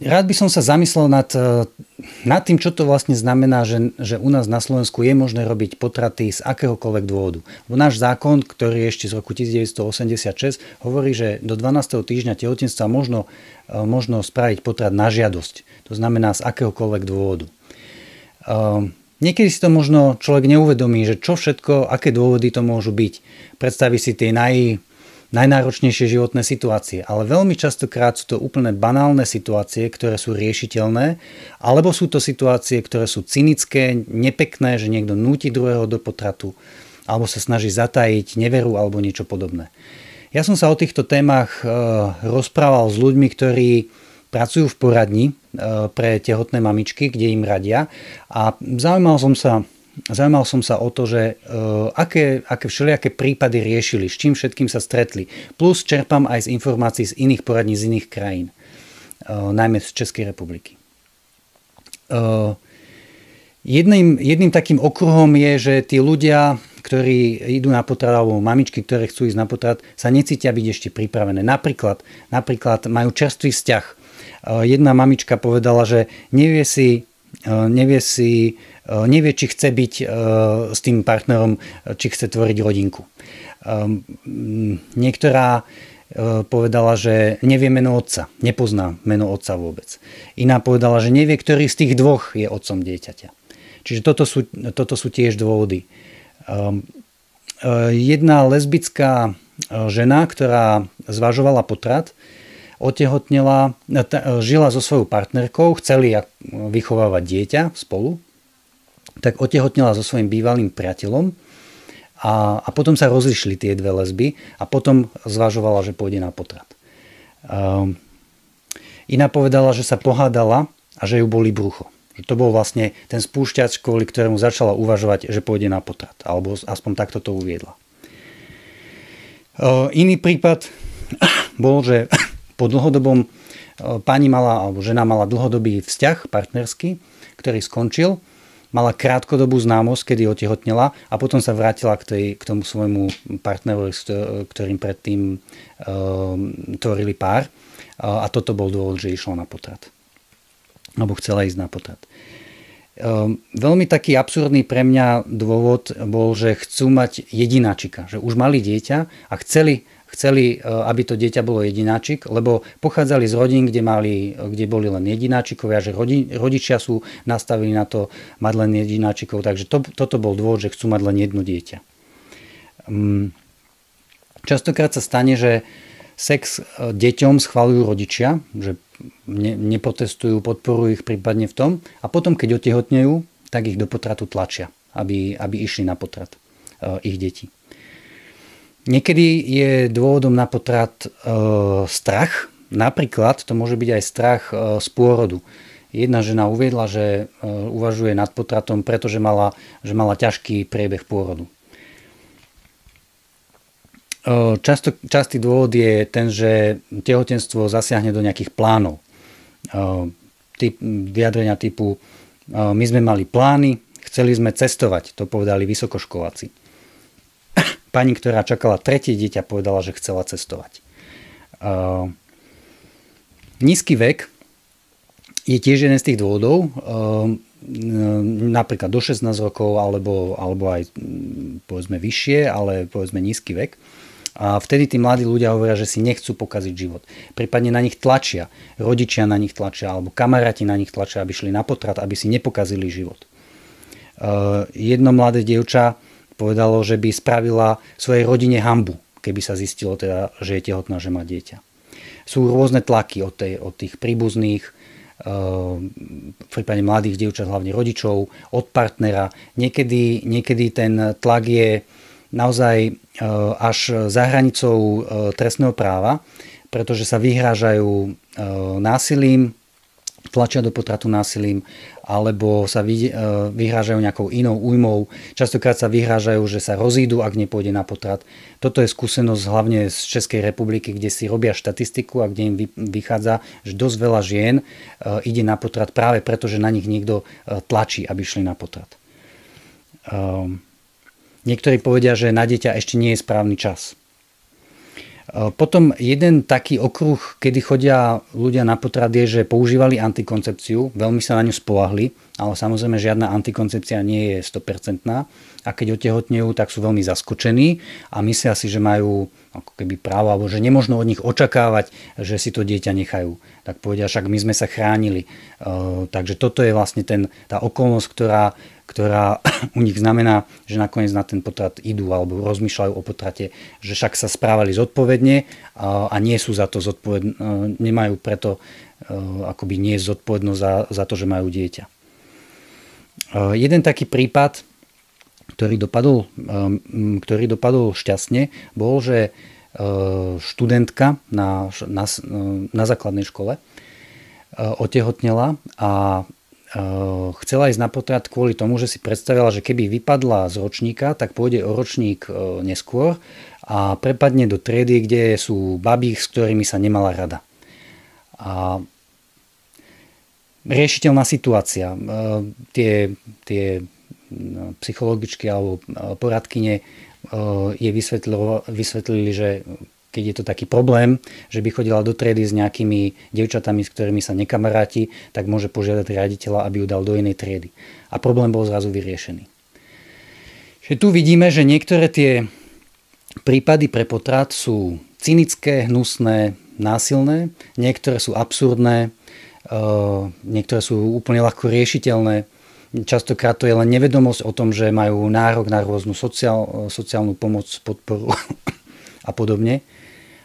Rád by som sa zamyslel nad tým, čo to vlastne znamená, že u nás na Slovensku je možné robiť potraty z akéhokoľvek dôvodu. Náš zákon, ktorý je ešte z roku 1986, hovorí, že do 12. týždňa tehotenstva možno spraviť potrat na žiadosť. To znamená z akéhokoľvek dôvodu. Niekedy si to možno človek neuvedomí, že čo všetko, aké dôvody to môžu byť. Predstaví si tie najnáročnejšie životné situácie, ale veľmi častokrát sú to úplne banálne situácie, ktoré sú riešiteľné, alebo sú to situácie, ktoré sú cynické, nepekné, že niekto núti druhého do potratu, alebo sa snaží zatajiť neveru alebo niečo podobné. Ja som sa o týchto témach rozprával s ľuďmi, ktorí pracujú v poradni pre tehotné mamičky, kde im radia, a Zaujímal som sa o to, že aké všelijaké prípady riešili, s čím všetkým sa stretli. Plus čerpám aj z informácií z iných poradní, z iných krajín, najmä z Českej republiky. Jedným takým okruhom je, že tí ľudia, ktorí idú na potrat, alebo mamičky, ktoré chcú ísť na potrat, sa necítia byť ešte pripravené. Napríklad majú čerstvý vzťah. Jedna mamička povedala, že nevie, či chce byť s tým partnerom, či chce tvoriť rodinku. Niektorá povedala, že nevie meno otca, nepozná meno otca vôbec. Iná povedala, že nevie, ktorý z tých dvoch je otcom dieťaťa. Čiže toto sú tiež dôvody. Jedna lesbická žena, ktorá zvažovala potrat, otehotnela, žila so svojou partnerkou, chceli vychovávať dieťa spolu, tak otehotnela so svojím bývalým priateľom a potom sa rozišli tie dve lesby a potom zvažovala, že pôjde na potrat. Iná povedala, že sa pohádala a že ju bolí brucho. Že to bol vlastne ten spúšťač, kvôli ktorému začala uvažovať, že pôjde na potrat. Alebo aspoň takto to uviedla. Iný prípad bol, že po dlhodobom žena mala dlhodobý vzťah partnerský, ktorý skončil. Mala krátkodobú známosť, kedy otehotnela, a potom sa vrátila k tomu svojmu partnerovi, s ktorým predtým tvorili pár. A toto bol dôvod, že išla na potrat. Alebo chcela ísť na potrat. Veľmi taký absurdný pre mňa dôvod bol, že chcú mať jedináčika. Že už mali dieťa a chceli, aby to dieťa bolo jedináčik, lebo pochádzali z rodín, kde boli len jedináčikovia, že rodičia sú nastavení na to mať len jedináčikov, takže toto bol dôvod, že chcú mať len jedno dieťa. Častokrát sa stane, že sex deťom schvaľujú rodičia, že neprotestujú, podporujú ich prípadne v tom, a potom, keď otehotnejú, tak ich do potratu tlačia, aby išli na potrat ich detí. Niekedy je dôvodom na potrat strach. Napríklad to môže byť aj strach z pôrodu. Jedna žena uviedla, že uvažuje nad potratom, pretože mala ťažký priebeh pôrodu. Častý dôvod je ten, že tehotenstvo zasiahne do nejakých plánov. Vyjadrenia typu my sme mali plány, chceli sme cestovať, to povedali vysokoškoláci. Pani, ktorá čakala tretie dieťa, povedala, že chcela cestovať. Nízky vek je tiež jeden z tých dôvodov, napríklad do 16 rokov, alebo aj povedzme vyššie, ale povedzme nízky vek. A vtedy tí mladí ľudia hovoria, že si nechcú pokaziť život. Prípadne na nich tlačia, rodičia na nich tlačia, alebo kamaráti na nich tlačia, aby šli na potrat, aby si nepokazili život. Jedno mladé dievča povedalo, že by spravila svojej rodine hanbu, keby sa zistilo teda, že je tehotná, že má dieťa. Sú rôzne tlaky od tých príbuzných, v prípade mladých dievčat, hlavne rodičov, od partnera. Niekedy ten tlak je naozaj až za hranicou trestného práva, pretože sa vyhrážajú násilím, tlačia do potratu násilím, alebo sa vyhrážajú nejakou inou újmou. Častokrát sa vyhrážajú, že sa rozídu, ak nepôjde na potrat. Toto je skúsenosť hlavne z Českej republiky, kde si robia štatistiku a kde im vychádza, že dosť veľa žien ide na potrat práve preto, že na nich niekto tlačí, aby šli na potrat. Niektorí povedia, že na dieťa ešte nie je správny čas. Potom jeden taký okruh, kedy chodia ľudia na potrat, je, že používali antikoncepciu, veľmi sa na ňu spoľahli, ale samozrejme žiadna antikoncepcia nie je 100%. A keď otehotnejú, tak sú veľmi zaskočení a myslia si, že majú ako keby právo, alebo že nemožno od nich očakávať, že si to dieťa nechajú. Tak povedia, však my sme sa chránili. Takže toto je vlastne tá okolnosť, ktorá u nich znamená, že nakoniec na ten potrat idú alebo rozmýšľajú o potrate, že však sa správali zodpovedne a nie sú za to zodpovední, nemajú preto akoby nie je zodpovednosť za to, že majú dieťa. Jeden taký prípad, ktorý dopadol šťastne, bol, že študentka na základnej škole otehotnela a chcela ísť na potrat kvôli tomu, že si predstavila, že keby vypadla z ročníka, tak pôjde o ročník neskôr a prepadne do triedy, kde sú babí, s ktorými sa nemala rada. A riešiteľná situácia. Tie psychologičky alebo poradkyne jej vysvetlili, že keď je to taký problém, že by chodila do triedy s nejakými dievčatami, s ktorými sa nekamaráti, tak môže požiadať riaditeľa, aby ju dal do inej triedy. A problém bol zrazu vyriešený. Čiže tu vidíme, že niektoré tie prípady pre potrat sú cynické, hnusné, násilné, niektoré sú absurdné, niektoré sú úplne ľahko riešiteľné. Častokrát to je len nevedomosť o tom, že majú nárok na rôznu sociálnu pomoc, podporu a podobne.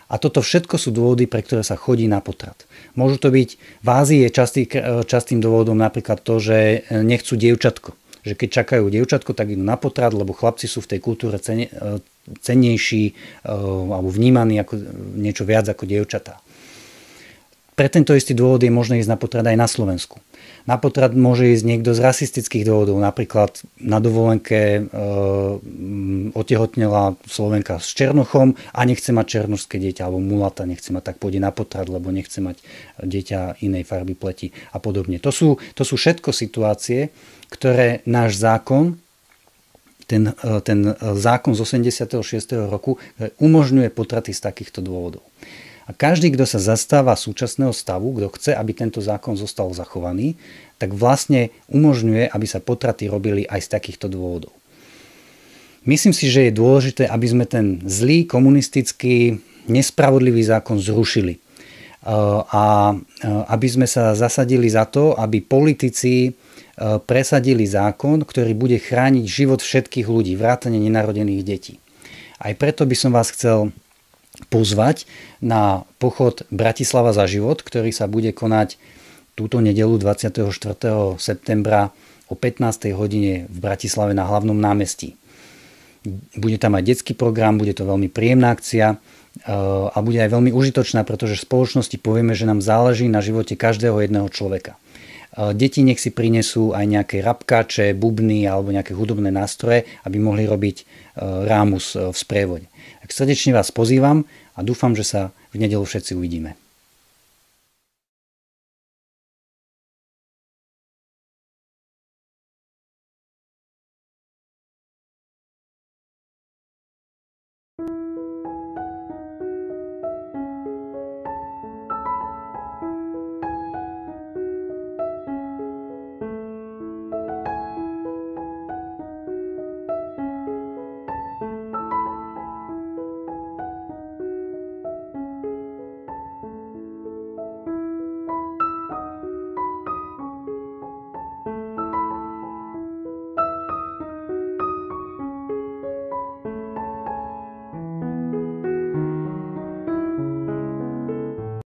A toto všetko sú dôvody, pre ktoré sa chodí na potrat. Môžu to byť, v Ázii je častým dôvodom napríklad to, že nechcú dievčatko. Že keď čakajú dievčatko, tak idú na potrat, lebo chlapci sú v tej kultúre cennejší alebo vnímaní ako niečo viac ako dievčatá. Pre tento istý dôvod je možné ísť na potrat aj na Slovensku. Na potrat môže ísť niekto z rasistických dôvodov, napríklad na dovolenke otehotnela Slovenka s Černochom a nechce mať černošské dieťa, alebo mulata nechce mať, tak pôjde na potrat, lebo nechce mať dieťa inej farby pleti a podobne. To sú všetko situácie, ktoré náš zákon, ten zákon z 86. roku umožňuje potraty z takýchto dôvodov. A každý, kto sa zastáva súčasného stavu, kto chce, aby tento zákon zostal zachovaný, tak vlastne umožňuje, aby sa potraty robili aj z takýchto dôvodov. Myslím si, že je dôležité, aby sme ten zlý, komunistický, nespravodlivý zákon zrušili. A aby sme sa zasadili za to, aby politici presadili zákon, ktorý bude chrániť život všetkých ľudí, vrátane nenarodených detí. Aj preto by som vás chcel pozvať na pochod Bratislava za život, ktorý sa bude konať túto nedeľu 24. septembra o 15. hodine v Bratislave na hlavnom námestí. Bude tam aj detský program, bude to veľmi príjemná akcia a bude aj veľmi užitočná, pretože v spoločnosti povieme, že nám záleží na živote každého jedného človeka. Deti nech si prinesú aj nejaké rabkáče, bubny alebo nejaké hudobné nástroje, aby mohli robiť rámus v sprievode. Tak srdečne vás pozývam a dúfam, že sa v nedeľu všetci uvidíme.